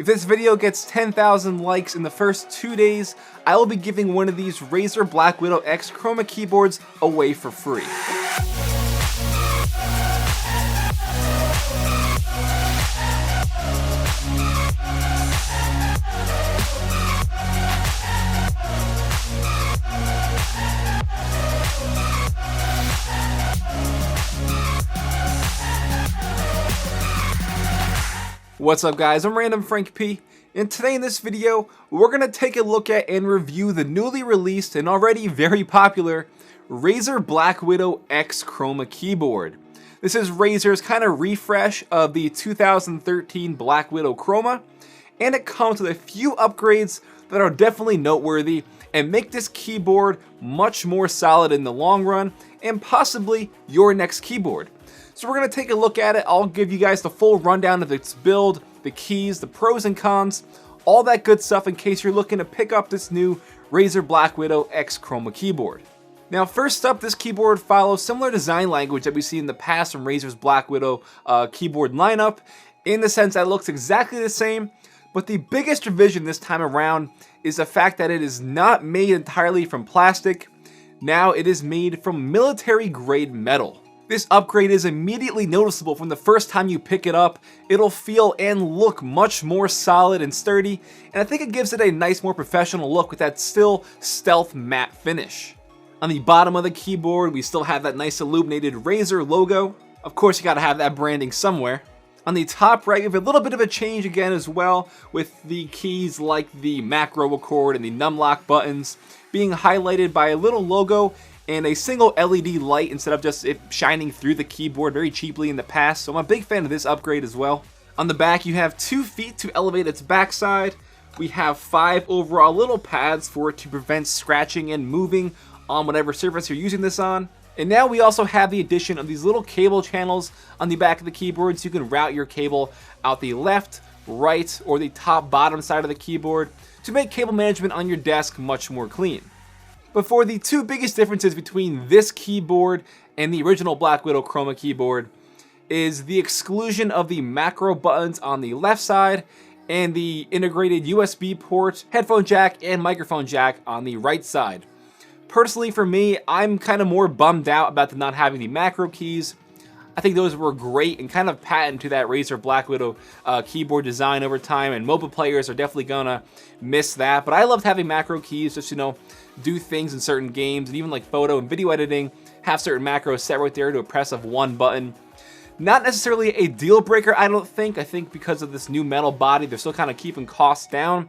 If this video gets 10,000 likes in the first 2 days, I will be giving one of these Razer Blackwidow X Chroma keyboards away for free. What's up guys, I'm randomfrankp, and today in this video, we're going to take a look at and review the newly released and already very popular Razer Blackwidow X Chroma keyboard. This is Razer's kind of refresh of the 2013 Blackwidow Chroma, and it comes with a few upgrades that are definitely noteworthy and make this keyboard much more solid in the long run and possibly your next keyboard. So we're going to take a look at it. I'll give you guys the full rundown of its build, the keys, the pros and cons, all that good stuff in case you're looking to pick up this new Razer Blackwidow X Chroma keyboard. Now first up, this keyboard follows similar design language that we see in the past from Razer's Blackwidow keyboard lineup, in the sense that it looks exactly the same, but the biggest revision this time around is the fact that it is not made entirely from plastic. Now it is made from military grade metal. This upgrade is immediately noticeable from the first time you pick it up. It'll feel and look much more solid and sturdy, and I think it gives it a nice, more professional look with that still stealth matte finish. On the bottom of the keyboard, we still have that nice illuminated Razer logo. Of course, you gotta have that branding somewhere. On the top right, we have a little bit of a change again as well, with the keys like the macro record and the numlock buttons being highlighted by a little logo and a single LED light instead of just it shining through the keyboard very cheaply in the past, so I'm a big fan of this upgrade as well. On the back, you have 2 feet to elevate its backside. We have 5 overall little pads for it to prevent scratching and moving on whatever surface you're using this on. And now we also have the addition of these little cable channels on the back of the keyboard, so you can route your cable out the left, right, or the top bottom side of the keyboard to make cable management on your desk much more clean. But for the 2 biggest differences between this keyboard and the original Blackwidow Chroma keyboard is the exclusion of the macro buttons on the left side and the integrated USB port, headphone jack, and microphone jack on the right side. Personally for me, I'm kind of more bummed out about the not having the macro keys. I think those were great and kind of patent to that Razer Blackwidow keyboard design over time, and mobile players are definitely gonna miss that. But I loved having macro keys just, do things in certain games, and even like photo and video editing, have certain macros set right there to a press of one button. Not necessarily a deal breaker, I don't think. I think because of this new metal body, they're still kind of keeping costs down.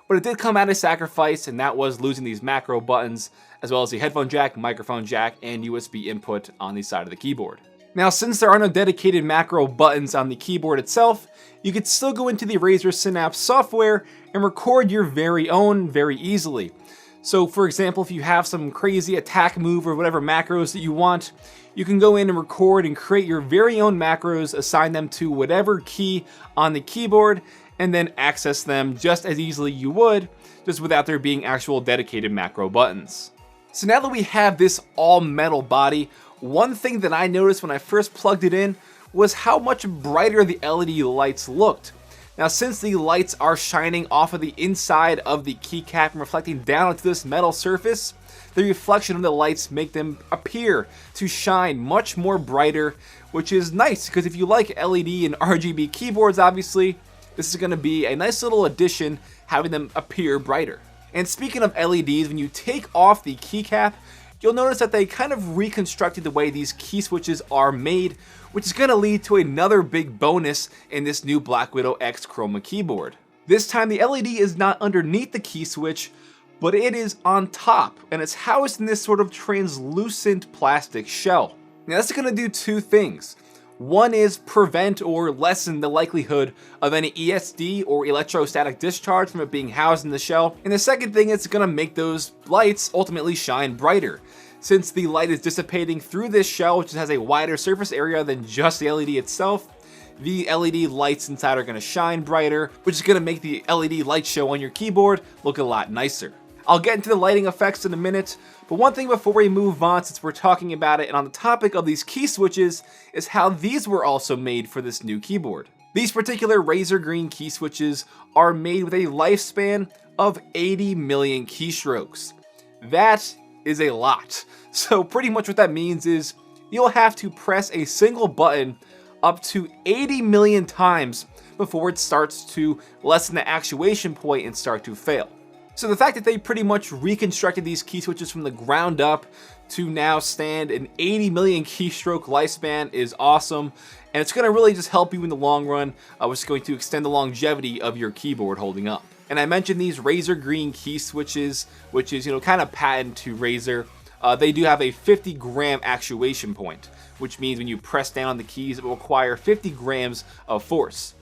But it did come at a sacrifice, and that was losing these macro buttons, as well as the headphone jack, microphone jack, and USB input on the side of the keyboard. Now, since there are no dedicated macro buttons on the keyboard itself, you could still go into the Razer Synapse Software and record your very own very easily. So for example, if you have some crazy attack move or whatever macros that you want, you can go in and record and create your very own macros, assign them to whatever key on the keyboard, and then access them just as easily you would, just without there being actual dedicated macro buttons. So now that we have this all metal body, one thing that I noticed when I first plugged it in was how much brighter the LED lights looked. Now, since the lights are shining off of the inside of the keycap and reflecting down onto this metal surface, the reflection of the lights make them appear to shine much more brighter, which is nice because if you like LED and RGB keyboards, obviously, this is going to be a nice little addition, having them appear brighter. And speaking of LEDs, when you take off the keycap, you'll notice that they kind of reconstructed the way these key switches are made, which is going to lead to another big bonus in this new Blackwidow X Chroma keyboard. This time the LED is not underneath the key switch, but it is on top, and it's housed in this sort of translucent plastic shell. Now that's going to do 2 things. One is prevent or lessen the likelihood of any ESD or electrostatic discharge from it being housed in the shell. And the second thing is going to make those lights ultimately shine brighter. Since the light is dissipating through this shell, which has a wider surface area than just the LED itself, the LED lights inside are going to shine brighter, which is going to make the LED light show on your keyboard look a lot nicer. I'll get into the lighting effects in a minute, but one thing before we move on, since we're talking about it and on the topic of these key switches, is how these were also made for this new keyboard. These particular Razer green key switches are made with a lifespan of 80 million keystrokes. That is a lot. So pretty much what that means is you'll have to press a single button up to 80 million times before it starts to lessen the actuation point and start to fail. So the fact that they pretty much reconstructed these key switches from the ground up to now stand an 80 million keystroke lifespan is awesome, and it's going to really just help you in the long run, which is going to extend the longevity of your keyboard holding up. And I mentioned these Razer green key switches, which is, kind of patent to Razer. They do have a 50 gram actuation point, which means when you press down on the keys, it will require 50 grams of force.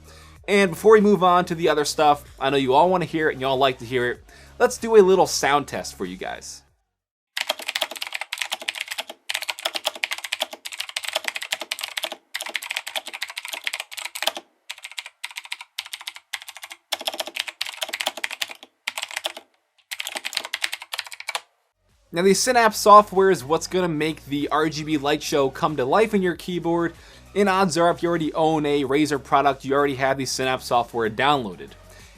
And before we move on to the other stuff, I know you all want to hear it and you all like to hear it. Let's do a little sound test for you guys. Now the Synapse Software is what's going to make the RGB light show come to life in your keyboard, and odds are if you already own a Razer product, you already have the Synapse Software downloaded.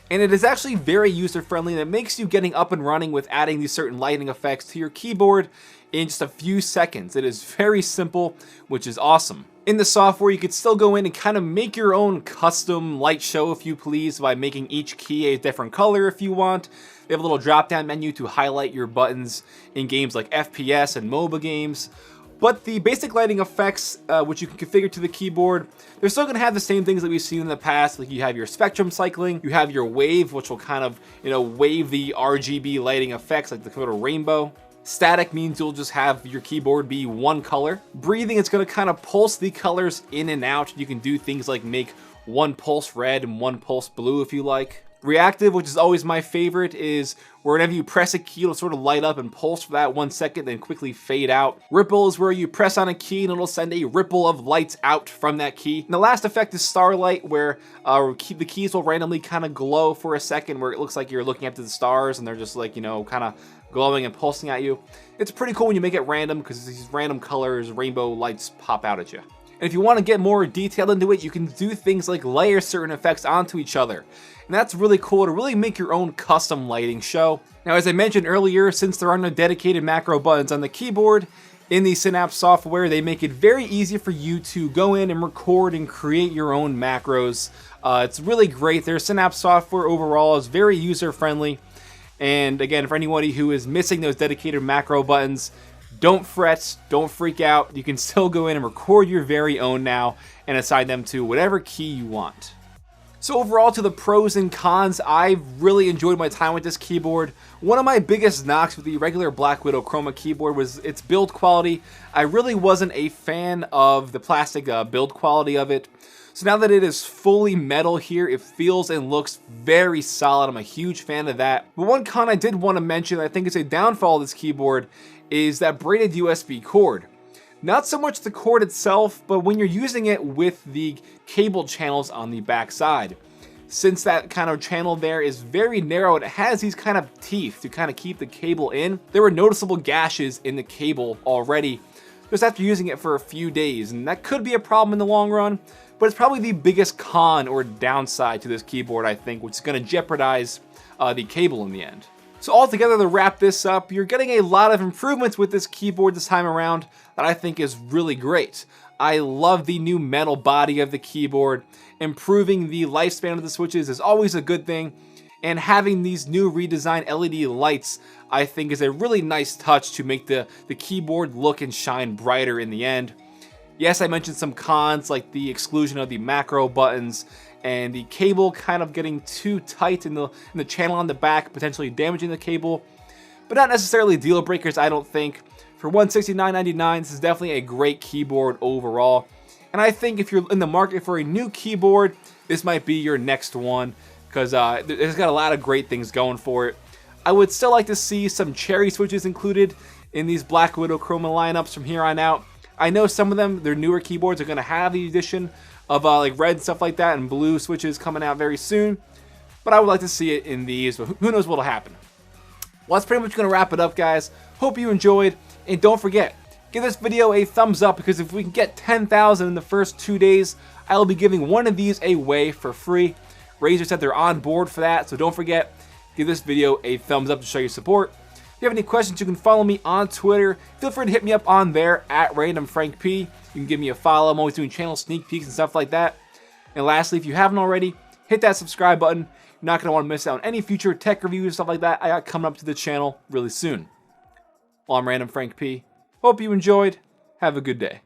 And it is actually very user friendly, and it makes you getting up and running with adding these certain lighting effects to your keyboard in just a few seconds. It is very simple, which is awesome. In the software, you could still go in and kind of make your own custom light show if you please by making each key a different color if you want. They have a little drop down menu to highlight your buttons in games like FPS and MOBA games. But the basic lighting effects, which you can configure to the keyboard, they're still going to have the same things that we've seen in the past. Like you have your spectrum cycling, you have your wave, which will kind of, wave the RGB lighting effects like the little rainbow. Static means you'll just have your keyboard be one color. Breathing, it's going to kind of pulse the colors in and out. You can do things like make one pulse red and one pulse blue if you like. Reactive, which is always my favorite, is whenever you press a key, it'll sort of light up and pulse for that 1 second, then quickly fade out. Ripple is where you press on a key and it'll send a ripple of lights out from that key. And the last effect is Starlight, where the keys will randomly kind of glow for a second, where it looks like you're looking up to the stars and they're just like, kind of glowing and pulsing at you. It's pretty cool when you make it random because these random colors, rainbow lights pop out at you. And if you want to get more detailed into it, you can do things like layer certain effects onto each other. And that's really cool to really make your own custom lighting show. Now, as I mentioned earlier, since there are no dedicated macro buttons on the keyboard, in the Synapse software, they make it very easy for you to go in and record and create your own macros. It's really great. Their Synapse software overall is very user-friendly. And again, for anybody who is missing those dedicated macro buttons, don't fret, don't freak out. You can still go in and record your very own now and assign them to whatever key you want. So overall, to the pros and cons, I've really enjoyed my time with this keyboard. One of my biggest knocks with the regular Blackwidow Chroma keyboard was its build quality. I really wasn't a fan of the plastic build quality of it. So now that it is fully metal here, it feels and looks very solid. I'm a huge fan of that. But one con I did want to mention, I think it's a downfall of this keyboard, is that braided USB cord. Not so much the cord itself, but when you're using it with the cable channels on the back side. Since that kind of channel there is very narrow, it has these kind of teeth to kind of keep the cable in. There were noticeable gashes in the cable already just after using it for a few days, and that could be a problem in the long run, but it's probably the biggest con or downside to this keyboard, I think, which is going to jeopardize the cable in the end. So altogether, to wrap this up, you're getting a lot of improvements with this keyboard this time around that I think is really great. I love the new metal body of the keyboard. Improving the lifespan of the switches is always a good thing, and having these new redesigned LED lights I think is a really nice touch to make the keyboard look and shine brighter in the end. Yes, I mentioned some cons like the exclusion of the macro buttons and the cable kind of getting too tight in the channel on the back, potentially damaging the cable, but not necessarily deal breakers, I don't think. For $169.99, this is definitely a great keyboard overall, and I think if you're in the market for a new keyboard, this might be your next one, because it's got a lot of great things going for it. I would still like to see some cherry switches included in these Blackwidow Chroma lineups from here on out. I know some of them, their newer keyboards, are going to have the addition of like red and stuff like that, and blue switches coming out very soon, but I would like to see it in these, but who knows what'll happen. Well, that's pretty much going to wrap it up, guys. Hope you enjoyed, and don't forget, Give this video a thumbs up because if we can get 10,000 in the first 2 days, I will be giving one of these away for free. Razer said they're on board for that, so don't forget, give this video a thumbs up to show your support. If you have any questions, you can follow me on Twitter. Feel free to hit me up on there at randomfrankp. You can give me a follow. I'm always doing channel sneak peeks and stuff like that. And lastly, if you haven't already, hit that subscribe button. You're not going to want to miss out on any future tech reviews and stuff like that I got coming up to the channel really soon. Well, I'm Random Frank P. Hope you enjoyed. Have a good day.